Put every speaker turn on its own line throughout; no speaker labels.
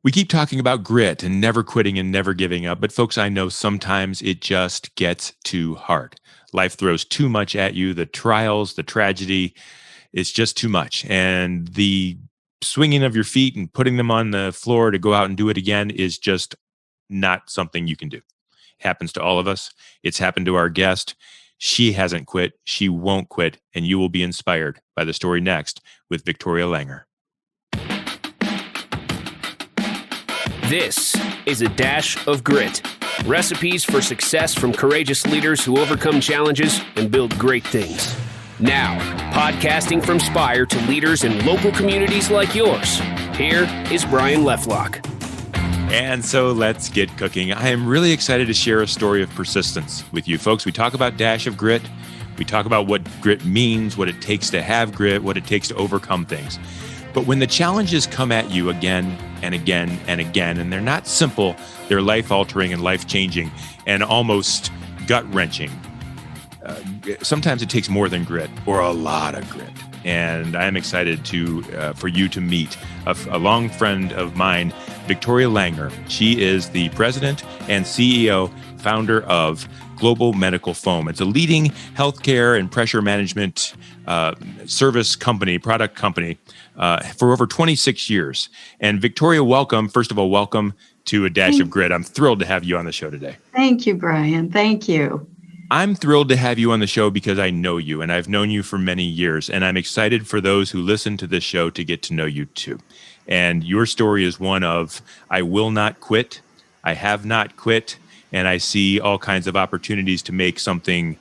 We keep talking about grit and never quitting and never giving up, but folks, I know sometimes it just gets too hard. Life throws too much at you. The trials, the tragedy, it's just too much. And the swinging of your feet and putting them on the floor to go out and do it again is just not something you can do. It happens to all of us. It's happened to our guest. She hasn't quit. She won't quit. And you will be inspired by the story next with Victoria Langer.
This is A Dash of Grit. Recipes for success from courageous leaders who overcome challenges and build great things. Now, podcasting from Spire to leaders in local communities like yours, here is Brian Leflock.
And so let's get cooking. I am really excited to share a story of persistence with you folks. We talk about Dash of Grit. We talk about what grit means, what it takes to have grit, what it takes to overcome things. But when the challenges come at you again and again and again, and they're not simple, they're life-altering and life-changing and almost gut-wrenching. Sometimes it takes more than grit or a lot of grit. And I am excited for you to meet a long friend of mine, Victoria Langer. She is the president and CEO, founder of Global Medical Foam. It's a leading healthcare and pressure management service company, product company, for over 26 years. And Victoria, welcome. First of all, welcome to A Dash of Grit. I'm thrilled to have you on the show today.
Thank you, Brian. Thank you.
I'm thrilled to have you on the show because I know you and I've known you for many years. And I'm excited for those who listen to this show to get to know you too. And your story is one of, I will not quit. I have not quit. And I see all kinds of opportunities to make something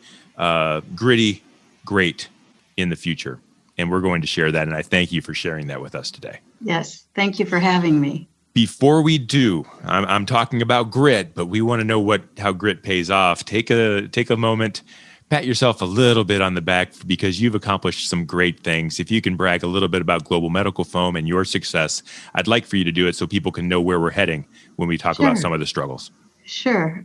gritty, great in the future. And we're going to share that. And I thank you for sharing that with us today.
Yes. Thank you for having me.
Before we do, I'm talking about grit, but we want to know how grit pays off. Take a moment, pat yourself a little bit on the back because you've accomplished some great things. If you can brag a little bit about Global Medical Foam and your success, I'd like for you to do it so people can know where we're heading when we talk about some of the struggles.
Sure.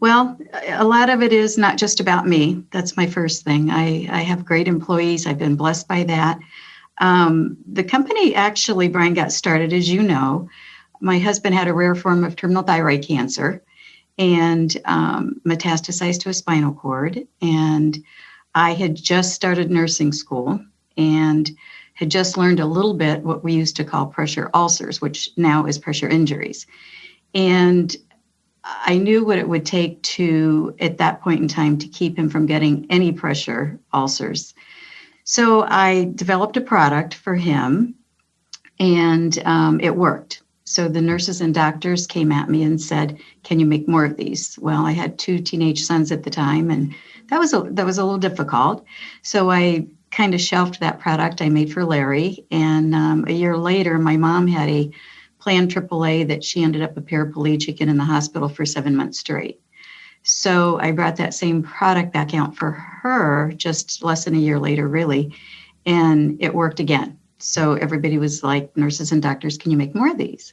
Well, a lot of it is not just about me. That's my first thing. I have great employees. I've been blessed by that. The company actually, Brian, got started, as you know. My husband had a rare form of terminal thyroid cancer and metastasized to a spinal cord. And I had just started nursing school and had just learned a little bit what we used to call pressure ulcers, which now is pressure injuries. And I knew what it would take to, at that point in time, to keep him from getting any pressure ulcers. So I developed a product for him, and it worked. So the nurses and doctors came at me and said, "Can you make more of these?" Well, I had 2 teenage sons at the time, and that was a little difficult. So I kind of shelved that product I made for Larry. And a year later, my mom had a planned AAA that she ended up a paraplegic and in the hospital for 7 months straight. So I brought that same product back out for her just less than a year later, really, and it worked again. So everybody was like, nurses and doctors, can you make more of these?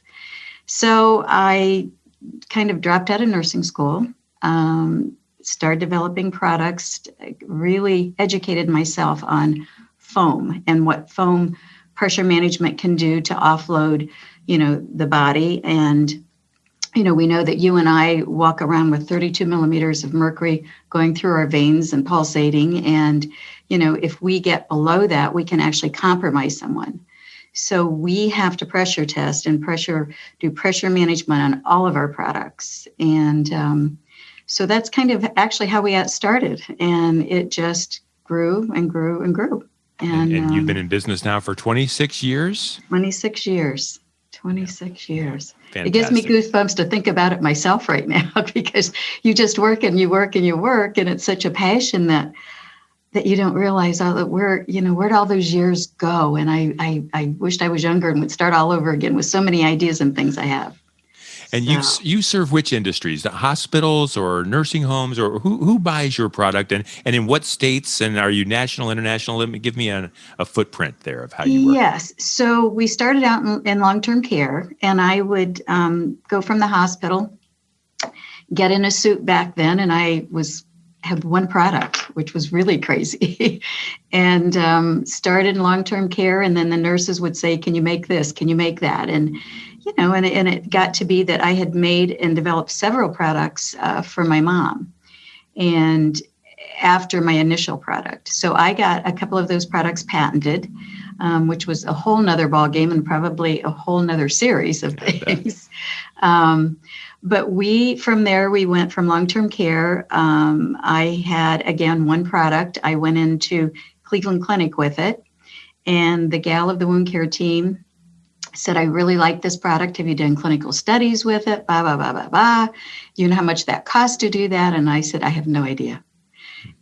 So I kind of dropped out of nursing school, started developing products, really educated myself on foam and what foam pressure management can do to offload, the body. And we know that you and I walk around with 32 millimeters of mercury going through our veins and pulsating. And, if we get below that, we can actually compromise someone. So we have to pressure test and do pressure management on all of our products. And so that's kind of actually how we got started. And it just grew and grew and grew.
And you've been in business now for 26 years?
26 years. 26 years.
Fantastic.
It gives me goosebumps to think about it myself right now because you just work and you work and you work, and it's such a passion that you don't realize where'd all those years go. And I wished I was younger and would start all over again with so many ideas and things I have.
And you serve which industries? The hospitals or nursing homes, or who buys your product, and in what states? And are you national, international? Give me a footprint there of how you work.
Yes. So we started out in long-term care, and I would go from the hospital, get in a suit back then, and I was had one product, which was really crazy, and started in long-term care. And then the nurses would say, can you make this? Can you make that? And, and it got to be that I had made and developed several products for my mom. And after my initial product. So I got a couple of those products patented, which was a whole nother ball game and probably a whole nother series of things. But from there, we went from long-term care. I had, again, one product. I went into Cleveland Clinic with it. And the gal of the wound care team said, I really like this product. Have you done clinical studies with it? Blah, blah, blah, blah, blah. You know how much that costs to do that? And I said, I have no idea.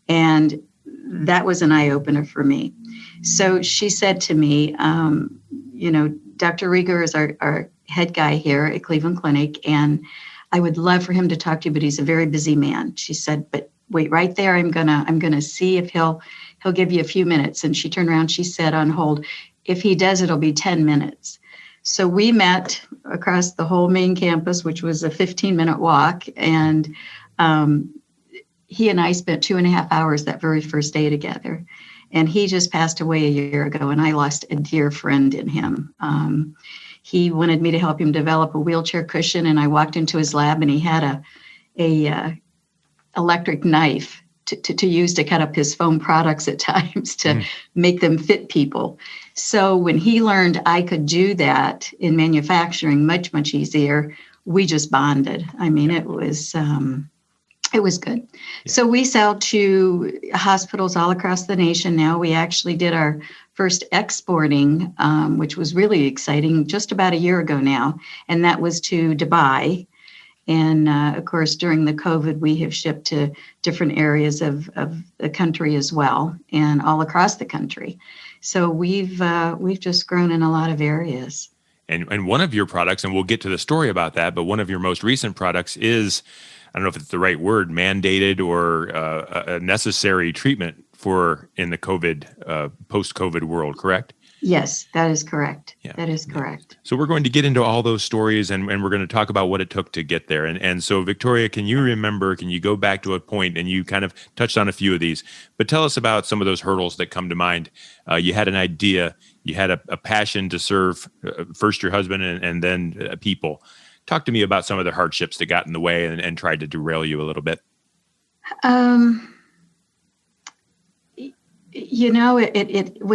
And that was an eye-opener for me. So she said to me, Dr. Rieger is our head guy here at Cleveland Clinic, and I would love for him to talk to you, but he's a very busy man. She said, but wait right there. I'm gonna see if he'll give you a few minutes. And she turned around, she said on hold, if he does, it'll be 10 minutes. So we met across the whole main campus, which was a 15-minute walk. And he and I spent 2.5 hours that very first day together. And he just passed away a year ago, and I lost a dear friend in him. He wanted me to help him develop a wheelchair cushion, and I walked into his lab, and he had a electric knife to use to cut up his foam products at times to make them fit people. So when he learned I could do that in manufacturing much, much easier, we just bonded. I mean, it was good. Yeah. So we sell to hospitals all across the nation now. We actually did our first exporting, which was really exciting, just about a year ago now, and that was to Dubai. And of course, during the COVID, we have shipped to different areas of the country as well, and all across the country. So we've just grown in a lot of areas.
And one of your products, and we'll get to the story about that, but one of your most recent products is, I don't know if it's the right word, mandated or a necessary treatment in the COVID, post-COVID world, correct?
Yes, that is correct.
Yeah.
That is correct.
So we're going to get into all those stories, and we're going to talk about what it took to get there. And so, Victoria, can you go back to a point, and you kind of touched on a few of these, but tell us about some of those hurdles that come to mind. You had an idea, you had a passion to serve first your husband and then people. Talk to me about some of the hardships that got in the way and tried to derail you a little bit.
When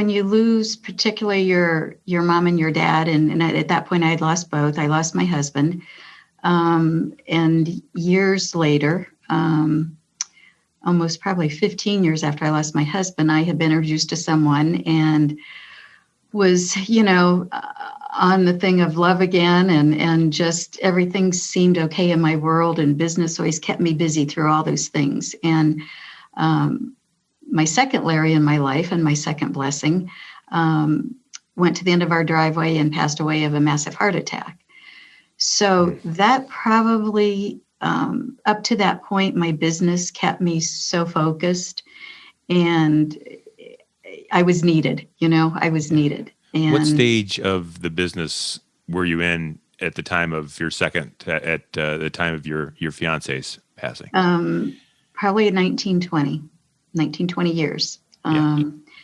you lose particularly your mom and your dad, and at that point I had lost both. I lost my husband. And years later, almost probably 15 years after I lost my husband, I had been introduced to someone and was, on the thing of love again, and just everything seemed okay in my world, and business always kept me busy through all those things. And my second Larry in my life, and my second blessing, went to the end of our driveway and passed away of a massive heart attack. So that probably, up to that point, my business kept me so focused, and I was needed, I was needed. And
what stage of the business were you in at the time of your at the time of your fiance's passing?
Probably 1920 years.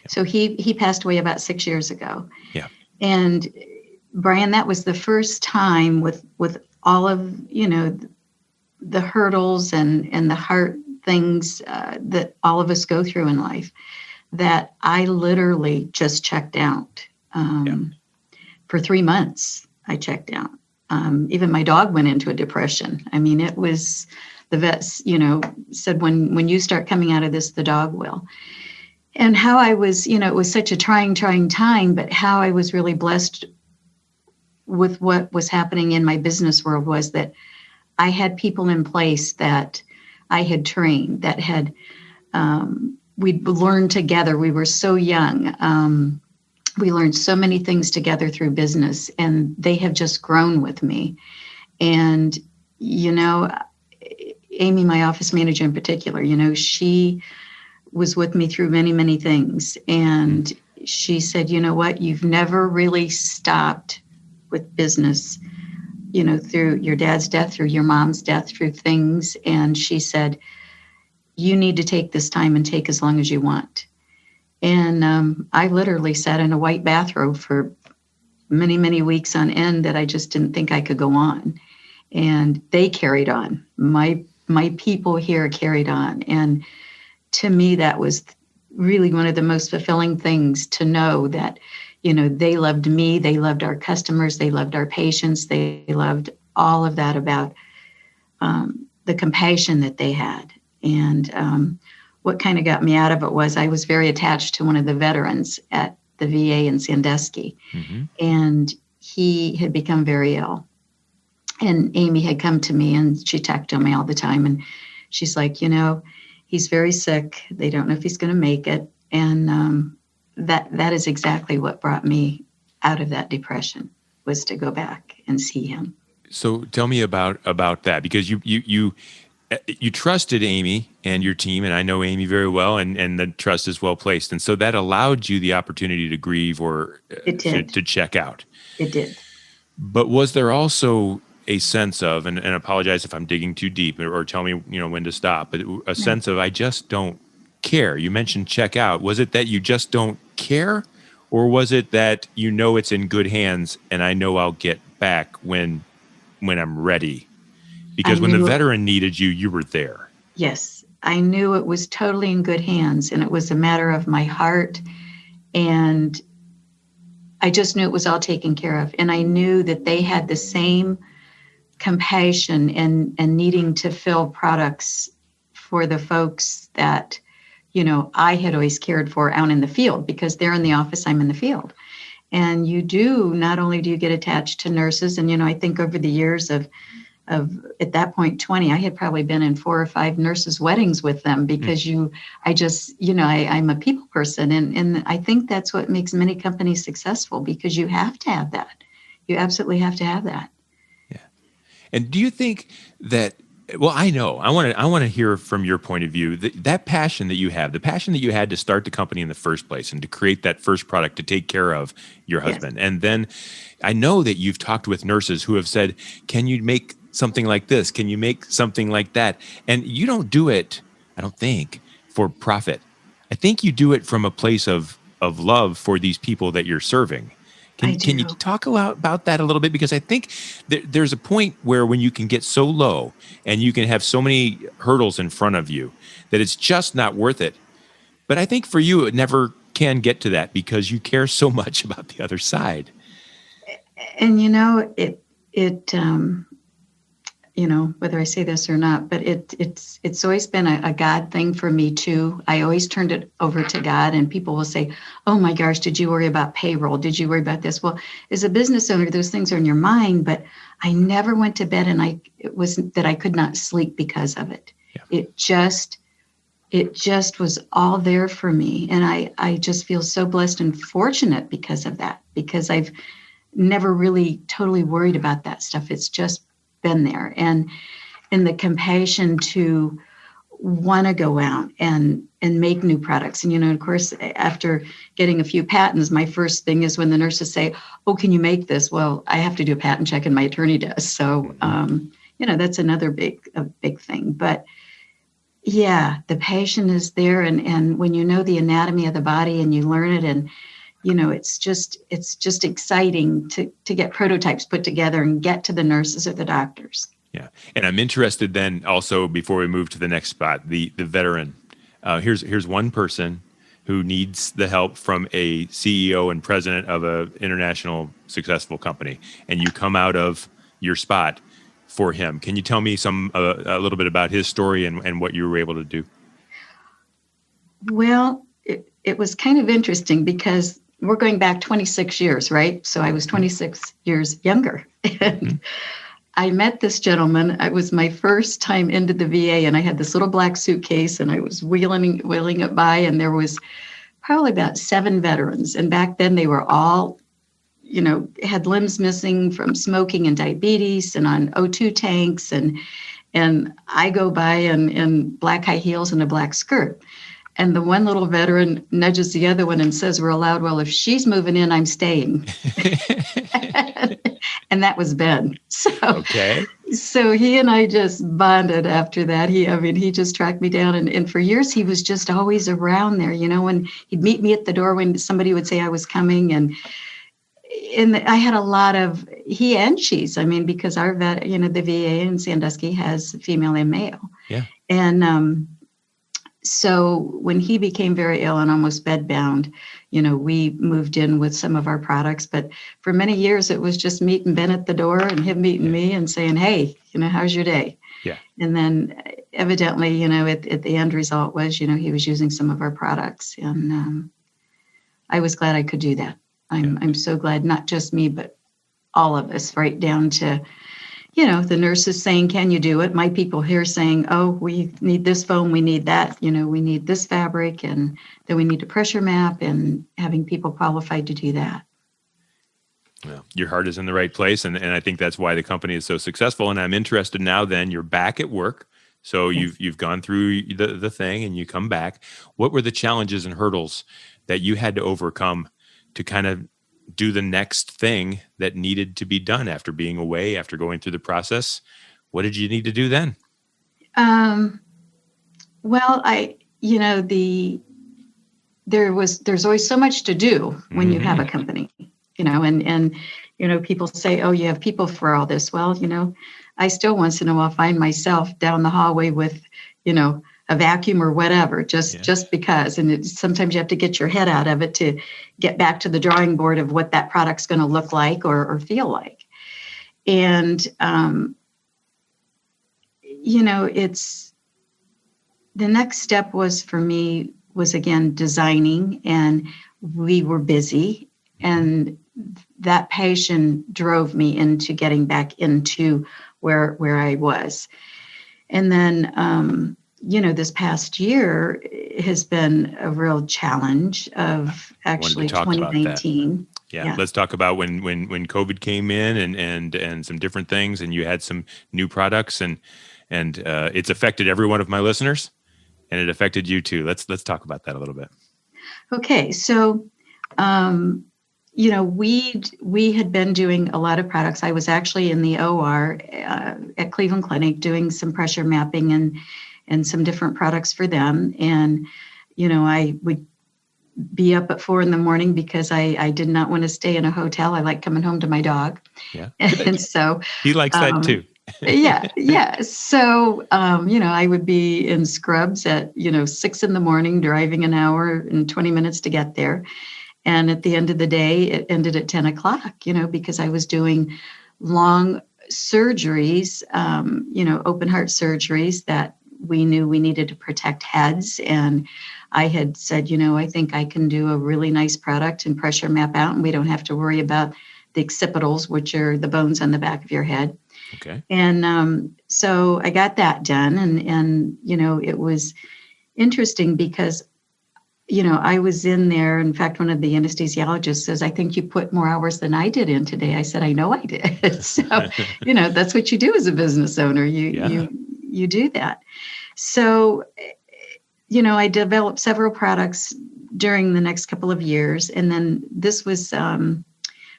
So he passed away about 6 years ago. Yeah. And Brian, that was the first time with all of, the hurdles and the hard things that all of us go through in life, that I literally just checked out. For 3 months, I checked out. Even my dog went into a depression. I mean, it was, the vets, said, when you start coming out of this, the dog will. And how I was, it was such a trying time, but how I was really blessed with what was happening in my business world was that I had people in place that I had trained, that had, we'd learned together. We were so young. We learned so many things together through business, and they have just grown with me. And, Amy, my office manager in particular, she was with me through many, many things. And she said, you know what, you've never really stopped with business, through your dad's death, through your mom's death, through things. And she said, you need to take this time and take as long as you want. And I literally sat in a white bathrobe for many, many weeks on end that I just didn't think I could go on. And they carried on. My people here carried on. And to me, that was really one of the most fulfilling things, to know that, they loved me, they loved our customers, they loved our patients, they loved all of that about the compassion that they had. And what kind of got me out of it was I was very attached to one of the veterans at the VA in Sandusky, and he had become very ill. And Amy had come to me, and she talked to me all the time. And she's like, he's very sick. They don't know if he's going to make it. And that is exactly what brought me out of that depression, was to go back and see him.
So tell me about that, because you trusted Amy and your team, and I know Amy very well, and the trust is well placed. And so that allowed you the opportunity to grieve or to check out.
It did.
But was there also a sense of, and apologize if I'm digging too deep, or tell me, when to stop, but a sense of, I just don't care? You mentioned check out. Was it that you just don't care? Or was it that it's in good hands and I know I'll get back when I'm ready? Because when the veteran needed you, you were there.
Yes, I knew it was totally in good hands, and it was a matter of my heart. And I just knew it was all taken care of. And I knew that they had the same compassion and needing to fill products for the folks that, I had always cared for out in the field, because they're in the office, I'm in the field. And not only do you get attached to nurses, and, I think over the years of at that point 20, I had probably been in 4 or 5 nurses' weddings with them, because I'm a people person, and I think that's what makes many companies successful, because you have to have that. You absolutely have to have that.
Yeah. And do you think that? Well, I know. I want to hear from your point of view that passion that you have, the passion that you had to start the company in the first place and to create that first product to take care of your husband. Yes. And then I know that you've talked with nurses who have said, "Can you make something like this? Can you make something like that?" And you don't do it, I don't think, for profit. I think you do it from a place of love for these people that you're serving. Can you talk about that a little bit? Because I think there's a point where when you can get so low and you can have so many hurdles in front of you that it's just not worth it. But I think for you, it never can get to that, because you care so much about the other side.
And, whether I say this or not, but it's always been a God thing for me too. I always turned it over to God, and people will say, "Oh my gosh, did you worry about payroll? Did you worry about this?" Well, as a business owner, those things are in your mind, but I never went to bed and it wasn't that I could not sleep because of it. Yeah. It just was all there for me. And I just feel so blessed and fortunate because of that, because I've never really totally worried about that stuff. It's just been there, and the compassion to want to go out and make new products. And of course, after getting a few patents, my first thing is when the nurses say, "Oh, can you make this?" Well, I have to do a patent check, and my attorney does. So that's another big thing. But yeah, the passion is there, and when you know the anatomy of the body and you learn it, and it's just exciting to get prototypes put together and get to the nurses or the doctors.
Yeah. And I'm interested then also, before we move to the next spot, the veteran. Here's one person who needs the help from a CEO and president of an international successful company, and you come out of your spot for him. Can you tell me a little bit about his story and what you were able to do?
Well, it was kind of interesting, because we're going back 26 years, right? So I was 26 years younger. And I met this gentleman. It was my first time into the VA, and I had this little black suitcase, and I was wheeling it by, and there was probably about 7 veterans. And back then they were all, had limbs missing from smoking and diabetes and on O2 tanks. And I go by in black high heels and a black skirt. And the one little veteran nudges the other one and says real loud, "Well, if she's moving in, I'm staying." And that was Ben. So,
okay.
So he and I just bonded after that. He just tracked me down, and for years he was just always around there. When he'd meet me at the door when somebody would say I was coming, and I had a lot of he and she's. Because our vet, the VA in Sandusky has female and male.
Yeah.
And so when he became very ill and almost bedbound, we moved in with some of our products. But for many years, it was just meeting Ben at the door and him meeting me and saying, hey, how's your day?
Yeah.
And then evidently, at the end result was, he was using some of our products. And I was glad I could do that. I'm so glad, not just me, but all of us, right down to, the nurses saying, can you do it? My people here saying, oh, we need this foam, we need that, we need this fabric, and then we need a pressure map, and having people qualified to do that.
Well, your heart is in the right place, and I think that's why the company is so successful. And I'm interested now, then you're back at work. So you've gone through the thing and you come back. What were the challenges and hurdles that you had to overcome to kind of do the next thing that needed to be done after being away, after going through the process? What did you need to do then?
Well, there's always so much to do when you have a company, and people say, oh, you have people for all this. Well, I still once in a while find myself down the hallway with, a vacuum or whatever, just because. And sometimes you have to get your head out of it to get back to the drawing board of what that product's going to look like or feel like. And, it's the next step was for me was again designing, and we were busy, and that passion drove me into getting back into where I was. And then, this past year has been a real challenge of actually 2019.
Yeah. Let's talk about when COVID came in and some different things, and you had some new products, and it's affected every one of my listeners, and it affected you too. Let's talk about that a little bit.
Okay. So, we had been doing a lot of products. I was actually in the OR at Cleveland Clinic doing some pressure mapping and some different products for them. And, I would be up at 4 a.m. because I did not want to stay in a hotel. I like coming home to my dog.
Yeah.
And so
he likes that too.
Yeah. So, I would be in scrubs at, 6 a.m, driving an hour and 20 minutes to get there. And at the end of the day, it ended at 10 o'clock, because I was doing long surgeries, open heart surgeries that we knew we needed to protect heads. And I had said, I think I can do a really nice product and pressure map out, and we don't have to worry about the occipitals, which are the bones on the back of your head.
Okay.
And so I got that done. And it was interesting because I was in there. In fact, one of the anesthesiologists says, I think you put more hours than I did in today. I said, I know I did. So, that's what you do as a business owner. You do that. So, I developed several products during the next couple of years. And then this was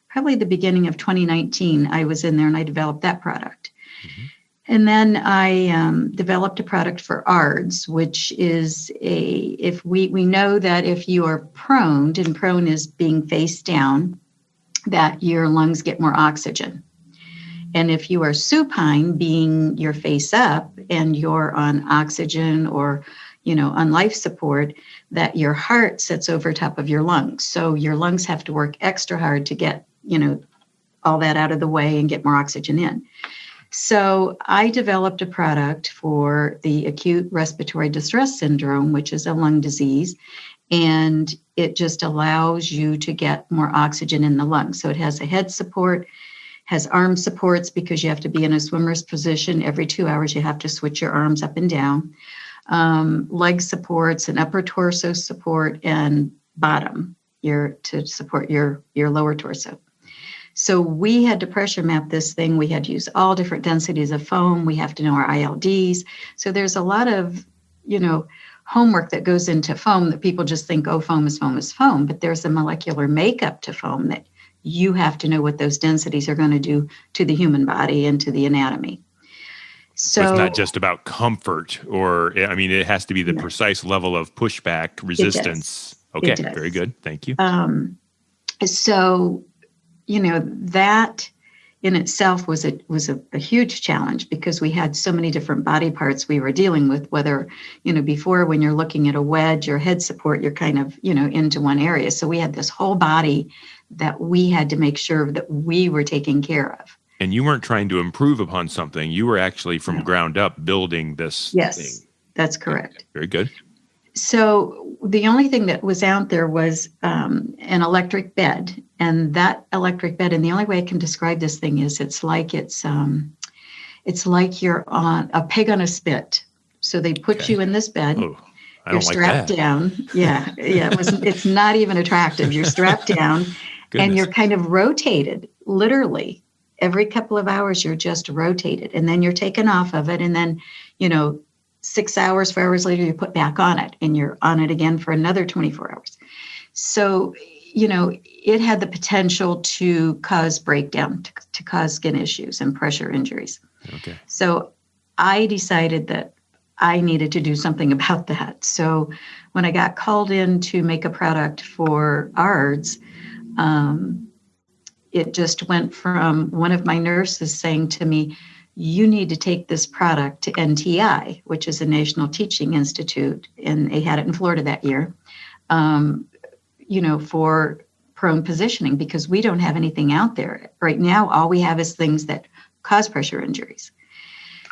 probably the beginning of 2019. I was in there and I developed that product. Mm-hmm. And then I developed a product for ARDS, which is if we know that if you are prone, and prone is being face down, that your lungs get more oxygen. And if you are supine, being your face up and you're on oxygen or, on life support, that your heart sits over top of your lungs. So your lungs have to work extra hard to get, all that out of the way and get more oxygen in. So I developed a product for the acute respiratory distress syndrome, which is a lung disease, and it just allows you to get more oxygen in the lungs. So it has a head support, has arm supports because you have to be in a swimmer's position. Every 2 hours, you have to switch your arms up and down. Leg supports, an upper torso support, and bottom to support your lower torso. So we had to pressure map this thing. We had to use all different densities of foam. We have to know our ILDs. So there's a lot of, homework that goes into foam that people just think, oh, foam is foam is foam. But there's a molecular makeup to foam that you have to know what those densities are going to do to the human body and to the anatomy. So
it's not just about comfort, or I mean, it has to be the
No.
precise level of pushback resistance. Okay,
It does.
very good. Thank you.
So, that in itself was a huge challenge because we had so many different body parts we were dealing with, whether, before when you're looking at a wedge or head support, you're kind of, into one area. So we had this whole body that we had to make sure that we were taking care of.
And you weren't trying to improve upon something. You were actually from ground up building this
Yes,
thing.
that's correct.
Very good.
So the only thing that was out there was an electric bed, and that electric bed. And the only way I can describe this thing is it's like you're on a pig on a spit. So they put you in this bed.
Oh, I
You're
don't like
strapped
that.
down. Yeah. It's not even attractive. You're strapped down, and
Goodness.
you're kind of rotated. Literally, every couple of hours, you're just rotated, and then you're taken off of it, and then 6 hours, 4 hours later, you put back on it, and you're on it again for another 24 hours. So, it had the potential to cause breakdown, to cause skin issues and pressure injuries.
Okay.
So I decided that I needed to do something about that. So when I got called in to make a product for ARDS, it just went from one of my nurses saying to me, you need to take this product to NTI, which is a National Teaching Institute, and they had it in Florida that year, for prone positioning, because we don't have anything out there. Right now, all we have is things that cause pressure injuries.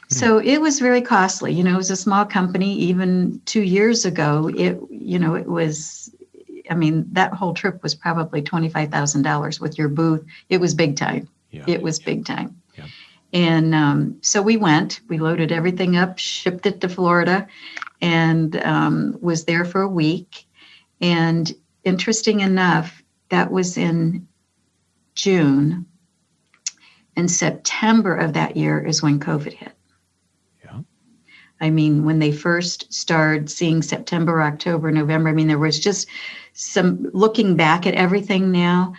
So it was very costly. It was a small company. Even 2 years ago, it was, that whole trip was probably $25,000 with your booth. It was big time.
Yeah.
It was big time.
Yeah.
And so we loaded everything up, shipped it to Florida, and was there for a week. And interesting enough, that was in June. And September of that year is when COVID hit.
Yeah.
When they first started seeing September, October, November, there was just some, looking back at everything now,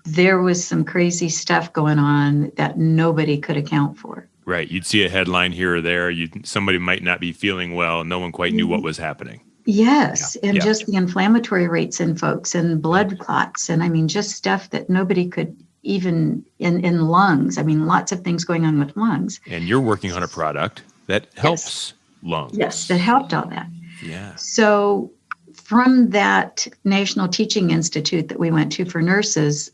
there was some crazy stuff going on that nobody could account for.
Right. You'd see a headline here or there. Somebody might not be feeling well. No one quite knew what was happening.
Yes.
Yeah.
And
Yeah.
just the inflammatory rates in folks and blood clots. And just stuff that nobody could even in lungs. Lots of things going on with lungs.
And you're working on a product that helps lungs.
Yes, that helped all that.
Yeah.
So from that National Teaching Institute that we went to for nurses,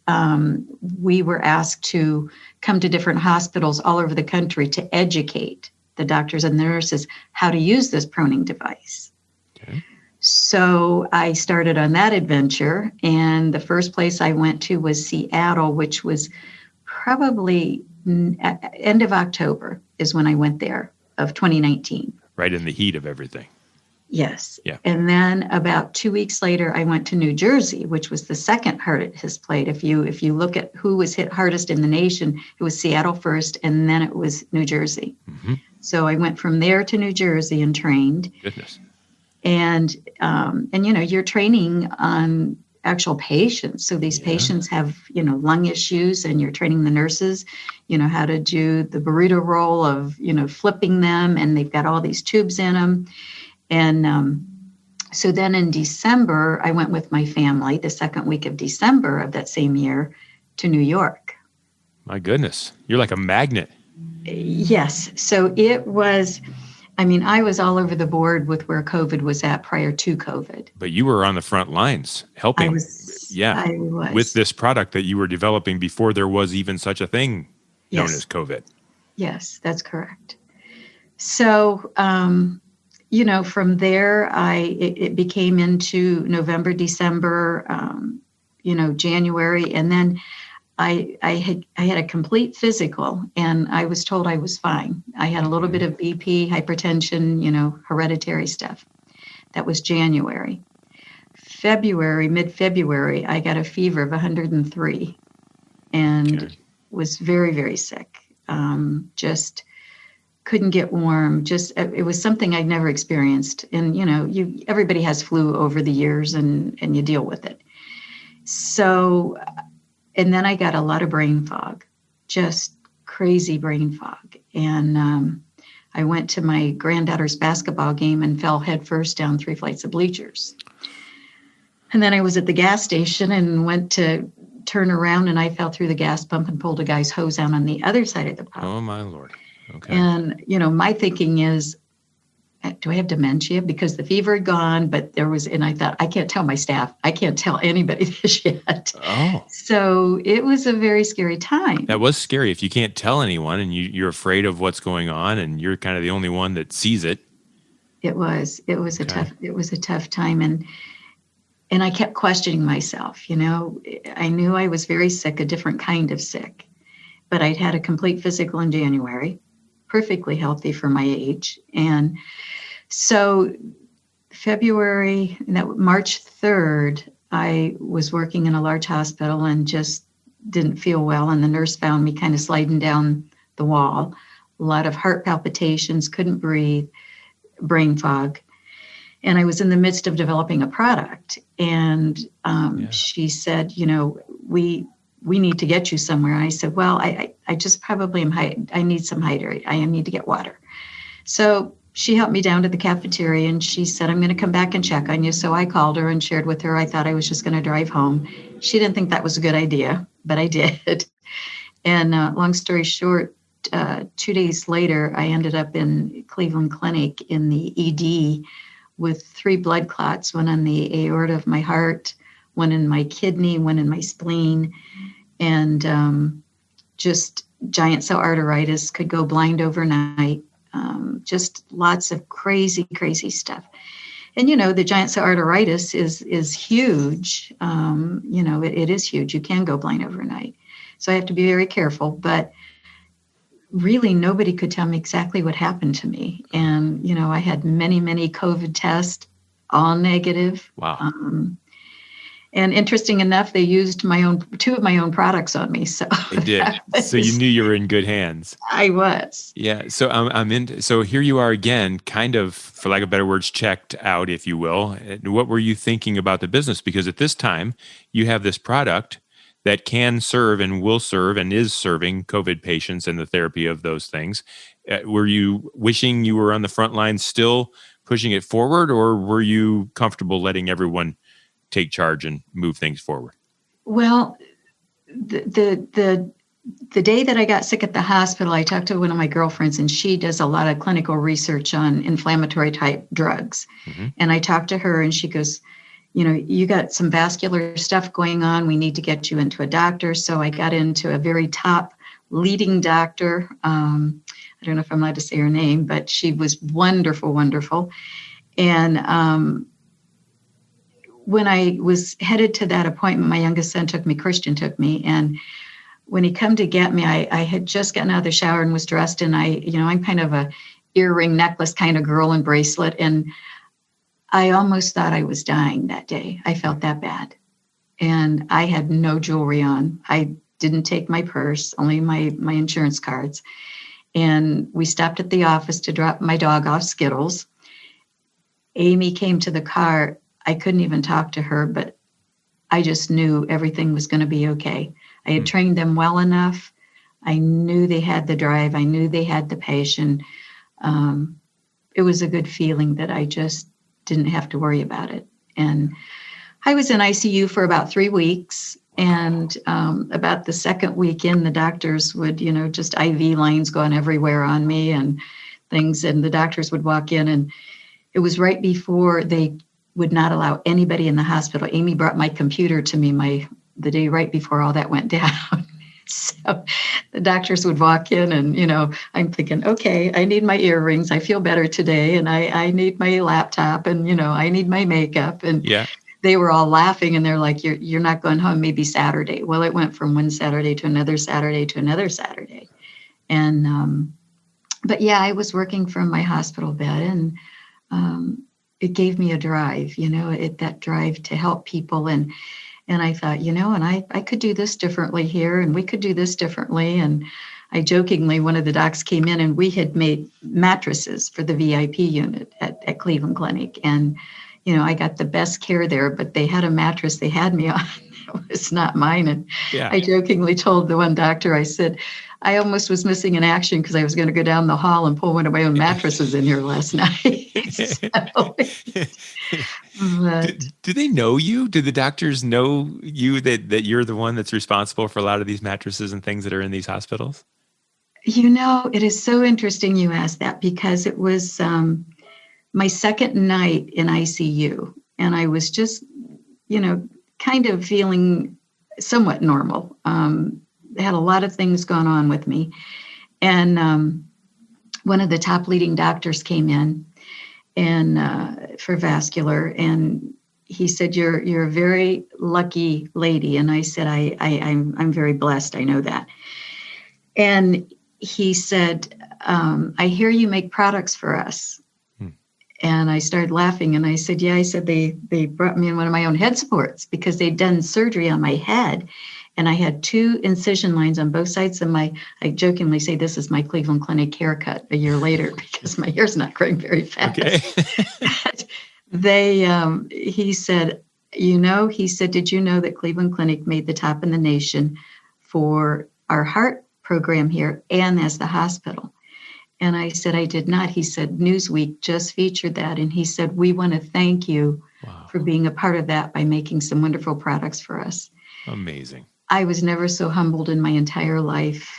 we were asked to come to different hospitals all over the country to educate the doctors and the nurses how to use this proning device.
Okay.
So I started on that adventure, and the first place I went to was Seattle, which was probably end of October is when I went there of 2019.
Right in the heat of everything.
Yes.
Yeah.
And then about 2 weeks later, I went to New Jersey, which was the second hardest played. If you look at who was hit hardest in the nation, it was Seattle first, and then it was New Jersey.
Mm-hmm.
So I went from there to New Jersey and trained.
Goodness.
And you're training on actual patients. So these patients have, lung issues, and you're training the nurses, how to do the burrito roll of, flipping them, and they've got all these tubes in them. And so then in December, I went with my family the second week of December of that same year to New York.
My goodness. You're like a magnet.
Yes. So it was, I was all over the board with where COVID was at prior to COVID.
But you were on the front lines helping.
I was.
With this product that you were developing before there was even such a thing known
Yes.
as COVID.
Yes, that's correct. So, from there, it became into November, December, January, and then I had a complete physical, and I was told I was fine. I had a little bit of BP, hypertension, hereditary stuff. That was January. Mid-February, I got a fever of 103 and was very, very sick. Just couldn't get warm. It was something I'd never experienced. And, everybody has flu over the years, and you deal with it. So, and then I got a lot of brain fog, just crazy brain fog. And I went to my granddaughter's basketball game and fell headfirst down 3 flights of bleachers. And then I was at the gas station and went to turn around, and I fell through the gas pump and pulled a guy's hose out on the other side of the pump.
Oh, my Lord. Okay.
And, my thinking is, do I have dementia? Because the fever had gone, but and I thought, I can't tell my staff. I can't tell anybody this yet.
Oh.
So it was a very scary time.
That was scary. If you can't tell anyone and you're afraid of what's going on and you're kind of the only one that sees it.
It was a tough time. And I kept questioning myself. I knew I was very sick, a different kind of sick, but I'd had a complete physical in January, perfectly healthy for my age. And so March 3rd, I was working in a large hospital and just didn't feel well. And the nurse found me kind of sliding down the wall, a lot of heart palpitations, couldn't breathe, brain fog. And I was in the midst of developing a product. And she said, we need to get you somewhere. And I said, well, I just probably I need some hydrate. I need to get water. So she helped me down to the cafeteria and she said, I'm going to come back and check on you. So I called her and shared with her. I thought I was just going to drive home. She didn't think that was a good idea, but I did. And long story short, 2 days later, I ended up in Cleveland Clinic in the ED with 3 blood clots, one on the aorta of my heart, one in my kidney, one in my spleen, and just giant cell arteritis, could go blind overnight. Just lots of crazy, crazy stuff. And, the giant cell arteritis is huge. It is huge. You can go blind overnight. So I have to be very careful. But really, nobody could tell me exactly what happened to me. And, I had many, many COVID tests, all negative.
Wow.
And interesting enough, they used 2 of my own products on me. So
they did. So you knew you were in good hands.
I was.
Yeah. So so here you are again, kind of, for lack of better words, checked out, if you will. What were you thinking about the business? Because at this time you have this product that can serve and will serve and is serving COVID patients and the therapy of those things. Were you wishing you were on the front line still pushing it forward, or were you comfortable letting everyone take charge and move things forward?
Well, the day that I got sick at the hospital, I talked to one of my girlfriends, and she does a lot of clinical research on inflammatory type drugs. Mm-hmm. And I talked to her and she goes, you got some vascular stuff going on. We need to get you into a doctor. So I got into a very top leading doctor. I don't know if I'm allowed to say her name, but she was wonderful, wonderful. And when I was headed to that appointment, my youngest son Christian took me. And when he come to get me, I had just gotten out of the shower and was dressed. And I'm kind of a earring necklace kind of girl and bracelet. And I almost thought I was dying that day. I felt that bad. And I had no jewelry on. I didn't take my purse, only my insurance cards. And we stopped at the office to drop my dog off, Skittles. Amy came to the car. I couldn't even talk to her, but I just knew everything was going to be okay. I had trained them well enough. I knew they had the drive. I knew they had the passion. It was a good feeling that I just didn't have to worry about it. And I was in ICU for about 3 weeks. And about the second week in, the doctors would, just IV lines going everywhere on me and things. And the doctors would walk in, and it was right before they would not allow anybody in the hospital. Amy brought my computer to me the day right before all that went down. So the doctors would walk in and, I'm thinking, okay, I need my earrings. I feel better today. And I need my laptop and, I need my makeup. And they were all laughing and they're like, you're not going home, maybe Saturday. Well, it went from one Saturday to another Saturday to another Saturday. And, but yeah, I was working from my hospital bed, and it gave me a drive, that drive to help people. And I thought, and I could do this differently here, and we could do this differently. And I jokingly, one of the docs came in and we had made mattresses for the VIP unit at Cleveland Clinic. And, I got the best care there, but they had a mattress they had me on. It was not mine. And I jokingly told the one doctor, I said, I almost was missing in action because I was going to go down the hall and pull one of my own mattresses in here last night.
Do they know you? Do the doctors know you that you're the one that's responsible for a lot of these mattresses and things that are in these hospitals?
It is so interesting you asked that because it was my second night in ICU, and I was just, kind of feeling somewhat normal. Had a lot of things going on with me, and one of the top leading doctors came in and for vascular, and he said, "You're a very lucky lady," and I said, "I'm very blessed. I know that." And he said, "I hear you make products for us." And I started laughing and I said, "Yeah," I said, they brought me in one of my own head supports because they'd done surgery on my head. And I had 2 incision lines on both sides of I jokingly say, this is my Cleveland Clinic haircut a year later because my hair's not growing very fast. Okay. He said, "Did you know that Cleveland Clinic made the top in the nation for our heart program here and as the hospital?" And I said, "I did not." He said, "Newsweek just featured that." And he said, "We want to thank you for being a part of that by making some wonderful products for us."
Amazing.
I was never so humbled in my entire life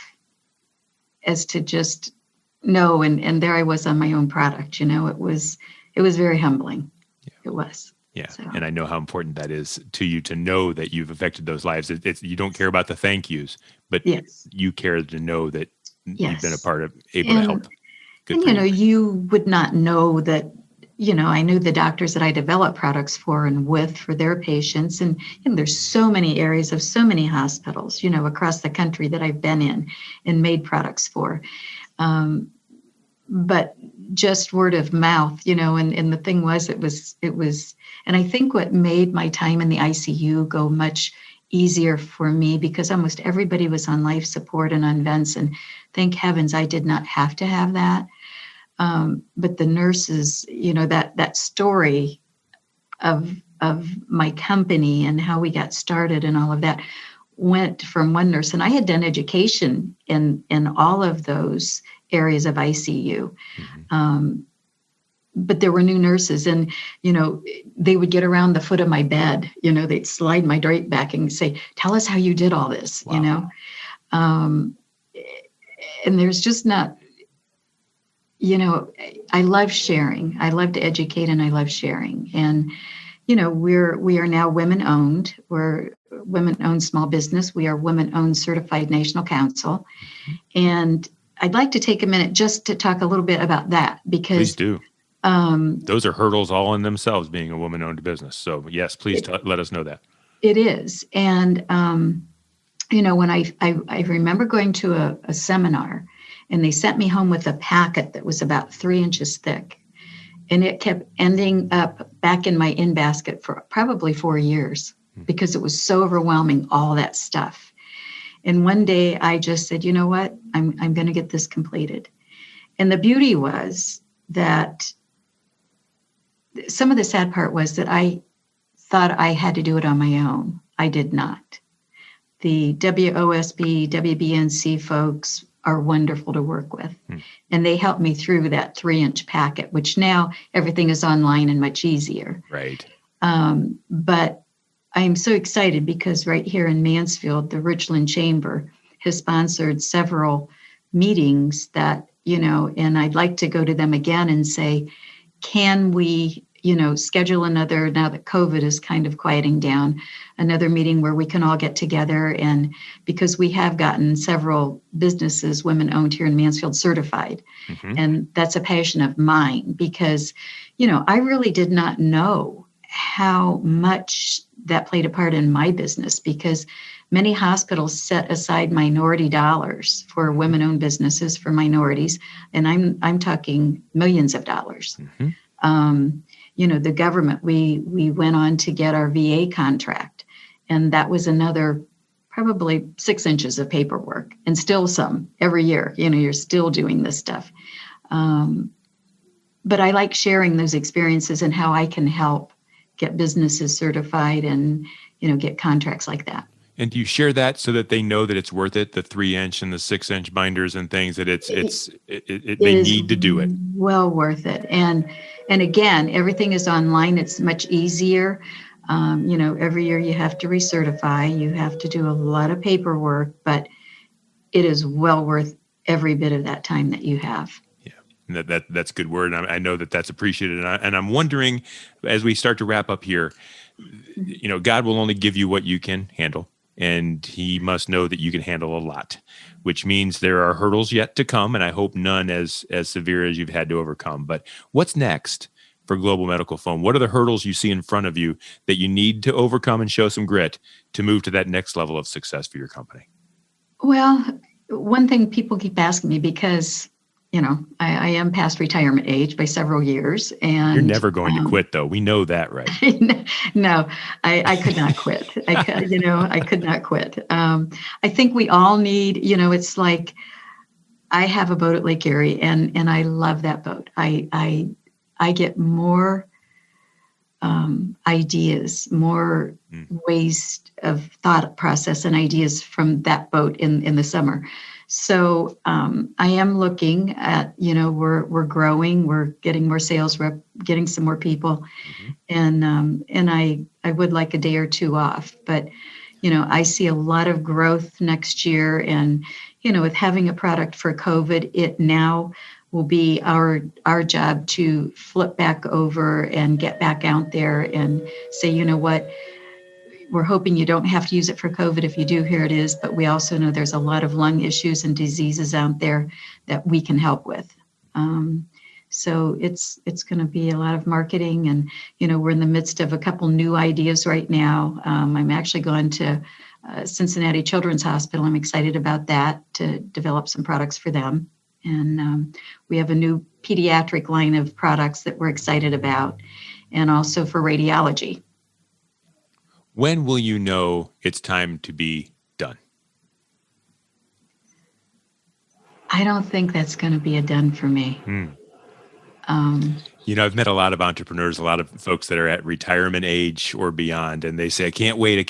as to just know. And there I was on my own product. It was very humbling. Yeah. It was.
Yeah. So. And I know how important that is to you to know that you've affected those lives. You don't care about the thank yous, but yes, you care to know that you've been a part of, able to help.
You would not know that, I knew the doctors that I developed products for and with for their patients. And there's so many areas of so many hospitals, across the country that I've been in and made products for. But just word of mouth, and the thing was, it was, and I think what made my time in the ICU go much easier for me because almost everybody was on life support and on vents, and thank heavens I did not have to have that. But the nurses, that story of my company and how we got started and all of that went from one nurse, and I had done education in all of those areas of ICU. Mm-hmm. But there were new nurses and, they would get around the foot of my bed, they'd slide my drape back and say, "Tell us how you did all this," wow. And there's just not, I love sharing. I love to educate and I love sharing. And, we are now women owned. We're women owned small business. We are women owned certified national council. Mm-hmm. And I'd like to take a minute just to talk a little bit about that because
please do. Those are hurdles all in themselves, being a woman-owned business. So yes, please let us know that.
It is. And, when I remember going to a seminar and they sent me home with a packet that was about 3 inches thick. And it kept ending up back in my in basket for probably 4 years because it was so overwhelming, all that stuff. And one day I just said, "You know what? I'm going to get this completed." And the beauty was that some of the sad part was that I thought I had to do it on my own. I did not. The WOSB, WBNC folks are wonderful to work with. And they helped me through that 3-inch packet, which now everything is online and much easier.
Right.
But I'm so excited because right here in Mansfield, the Richland Chamber has sponsored several meetings that, and I'd like to go to them again and say, can we, schedule another, now that COVID is kind of quieting down, another meeting where we can all get together. And because we have gotten several businesses, women owned here in Mansfield, certified. Mm-hmm. And that's a passion of mine because, I really did not know how much that played a part in my business because many hospitals set aside minority dollars for women-owned businesses for minorities, and I'm talking millions of dollars. Mm-hmm. The government, we went on to get our VA contract, and that was another probably 6 inches of paperwork, and still some every year. You're still doing this stuff. But I like sharing those experiences and how I can help get businesses certified and, get contracts like that.
And do you share that so that they know that it's worth it? The 3-inch and the 6-inch binders and things that they
is
need to do it.
well worth it. And again, everything is online. It's much easier. Every year you have to recertify. You have to do a lot of paperwork, but it is well worth every bit of that time that you have.
Yeah, and that's a good word. And I know that that's appreciated. And I'm wondering, as we start to wrap up here, God will only give you what you can handle. And he must know that you can handle a lot, which means there are hurdles yet to come. And I hope none as severe as you've had to overcome. But what's next for Global Medical Foam? What are the hurdles you see in front of you that you need to overcome and show some grit to move to that next level of success for your company?
Well, one thing people keep asking me, because I am past retirement age by several years, and
you're never going to quit, though. We know that, right?
No, I could not quit. I could not quit. I think we all need. It's like I have a boat at Lake Erie, and I love that boat. I get more ideas, more ways of thought process and ideas from that boat in the summer. So I am looking at, we're growing, we're getting more sales rep, getting some more people, and I would like a day or two off. But, I see a lot of growth next year, and, with having a product for COVID, it now will be our job to flip back over and get back out there and say, what, we're hoping you don't have to use it for COVID. If you do, here it is. But we also know there's a lot of lung issues and diseases out there that we can help with. So it's going to be a lot of marketing, and we're in the midst of a couple new ideas right now. I'm actually going to Cincinnati Children's Hospital. I'm excited about that, to develop some products for them. And we have a new pediatric line of products that we're excited about, and also for radiology.
When will you know it's time to be done?
I don't think that's going to be a done for me.
I've met a lot of entrepreneurs, a lot of folks that are at retirement age or beyond, and they say, I can't wait to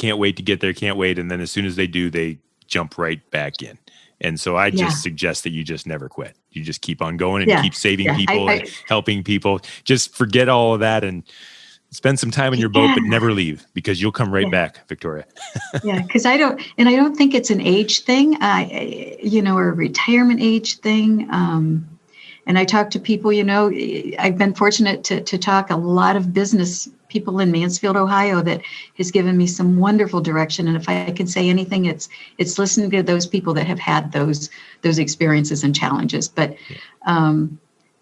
get there, can't wait. And then as soon as they do, they jump right back in. And so I just suggest that you just never quit. You just keep on going and keep saving people and helping people. Just forget all of that and spend some time in your boat, but never leave, because you'll come right back, Victoria.
Because I don't think it's an age thing, or a retirement age thing. And I talk to people, I've been fortunate to talk a lot of business people in Mansfield, Ohio, that has given me some wonderful direction. And if I can say anything, it's listening to those people that have had those experiences and challenges. But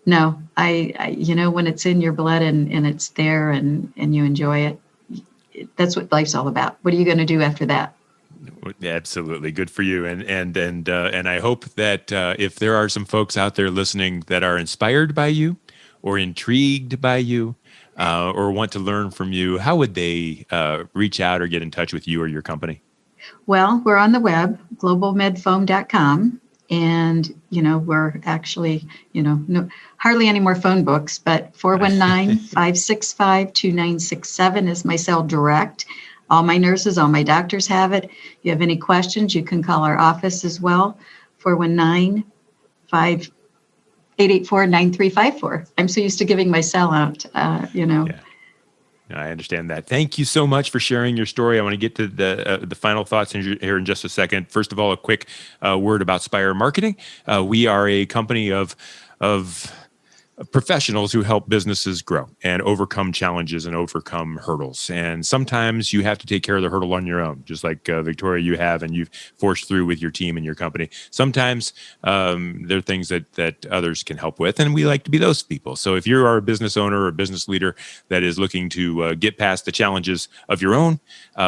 no, I when it's in your blood and it's there and you enjoy it, that's what life's all about. What are you going to do after that?
Absolutely. Good for you. And I hope that if there are some folks out there listening that are inspired by you or intrigued by you or want to learn from you, how would they reach out or get in touch with you or your company? Well,
we're on the web, globalmedfoam.com. And, we're actually, hardly any more phone books, but 419-565-2967 is my cell direct. All my nurses, all my doctors have it. If you have any questions, you can call our office as well, 419-884-9354. I'm so used to giving my cell out,
Yeah. No, I understand that. Thank you so much for sharing your story. I want to get to the final thoughts here in just a second. First of all, a quick word about Spire Marketing. We are a company of professionals who help businesses grow and overcome challenges and overcome hurdles. And sometimes you have to take care of the hurdle on your own, just like Victoria, you have, and you've forced through with your team and your company. Sometimes there are things that others can help with, and we like to be those people. So if you are a business owner or a business leader that is looking to get past the challenges of your own,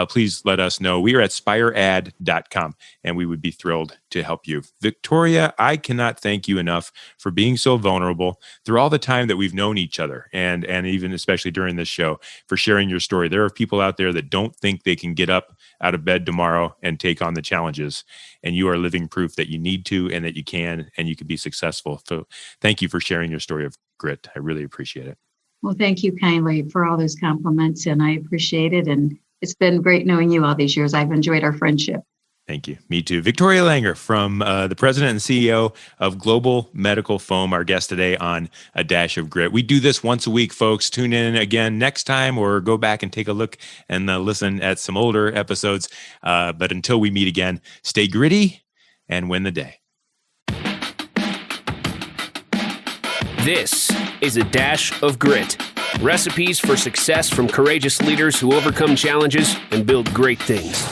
please let us know. We are at spiread.com, and we would be thrilled to help you. Victoria, I cannot thank you enough for being so vulnerable through all the time that we've known each other, and even especially during this show, for sharing your story. There are people out there that don't think they can get up out of bed tomorrow and take on the challenges, and you are living proof that you need to, and that you can, and you can be successful. So thank you for sharing your story of grit. I really appreciate it.
Well, thank you kindly for all those compliments, and I appreciate it. And It's been great knowing you all these years. I've enjoyed our friendship.
Thank you. Me too. Victoria Langer, from the president and CEO of Global Medical Foam, our guest today on A Dash of Grit. We do this once a week, folks. Tune in again next time, or go back and take a look and listen at some older episodes. But until we meet again, stay gritty and win the day.
This is A Dash of Grit. Recipes for success from courageous leaders who overcome challenges and build great things.